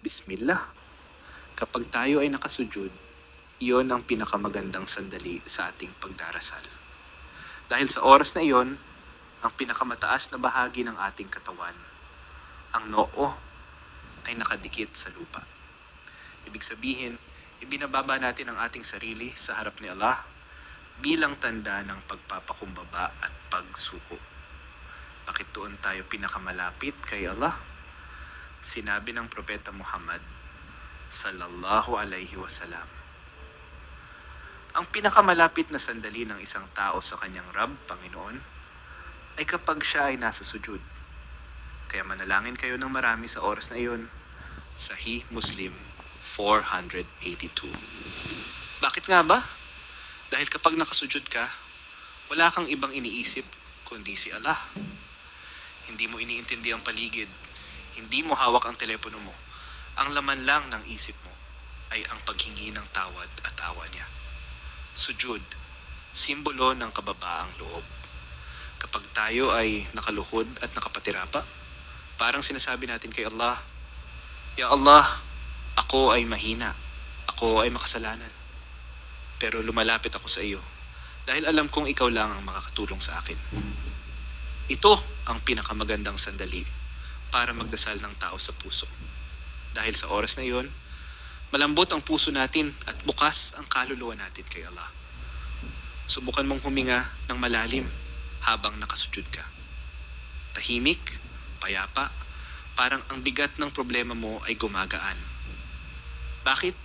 Bismillah. Kapag tayo ay nakasujud, iyon ang pinakamagandang sandali sa ating pagdarasal. Dahil sa oras na iyon, ang pinakamataas na bahagi ng ating katawan, ang noo, ay nakadikit sa lupa. Ibig sabihin, ibinababa natin ang ating sarili sa harap ni Allah bilang tanda ng pagpapakumbaba at pagsuko. Bakit doon tayo pinakamalapit kay Allah? Sinabi ng Propeta Muhammad sallallahu alaihi wasallam, ang pinakamalapit na sandali ng isang tao sa kanyang Rab, Panginoon, ay kapag siya ay nasa sujud. Kaya manalangin kayo ng marami sa oras na iyon. Sahih Muslim 482. Bakit nga ba? Dahil kapag nakasujud ka, wala kang ibang iniisip kundi si Allah. Hindi mo iniintindi ang paligid. Hindi mo hawak ang telepono mo. Ang laman lang ng isip mo ay ang paghingi ng tawad at awa niya. Sujud, simbolo ng kababaang loob. Kapag tayo ay nakaluhod at nakapatirapa, parang sinasabi natin kay Allah, Ya Allah, ako ay mahina, ako ay makasalanan. Pero lumalapit ako sa iyo dahil alam kong ikaw lang ang makakatulong sa akin. Ito ang pinakamagandang sandali para magdasal ng tao sa puso. Dahil sa oras na iyon, malambot ang puso natin at bukas ang kaluluwa natin kay Allah. Subukan mong huminga ng malalim habang nakasujud ka. Tahimik, payapa, parang ang bigat ng problema mo ay gumagaan. Bakit?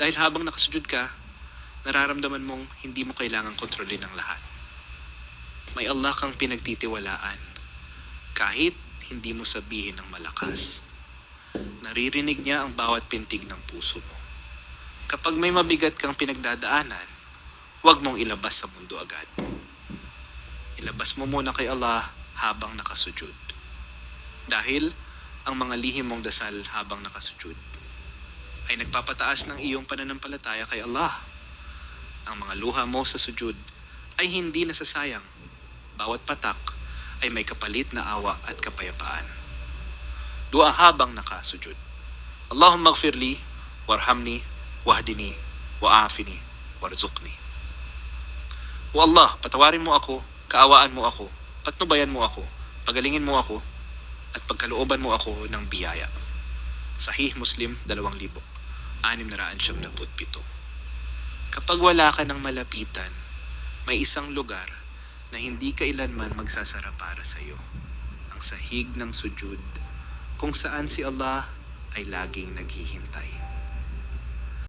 Dahil habang nakasujud ka, nararamdaman mong hindi mo kailangang kontrolin ang lahat. May Allah kang pinagtitiwalaan kahit hindi mo sabihin ng malakas. Naririnig niya ang bawat pintig ng puso mo. Kapag may mabigat kang pinagdadaanan, huwag mong ilabas sa mundo agad. Ilabas mo muna kay Allah habang nakasujud. Dahil ang mga lihim mong dasal habang nakasujud ay nagpapataas ng iyong pananampalataya kay Allah. Ang mga luha mo sa sujud ay hindi nasasayang. Bawat patak ay may kapalit na awa at kapayapaan. Dua habang nakasujud. Allahumma gfirli, warhamni, wahdini, waafini, warzuqni. O Allah, patawarin mo ako, kaawaan mo ako, patnubayan mo ako, pagalingin mo ako, at pagkalooban mo ako ng biyaya. Sahih Muslim 2,677. Kapag wala ka ng malapitan, may isang lugar na hindi kailanman magsasara para sa iyo. Ang sahig ng sujud, kung saan si Allah ay laging naghihintay.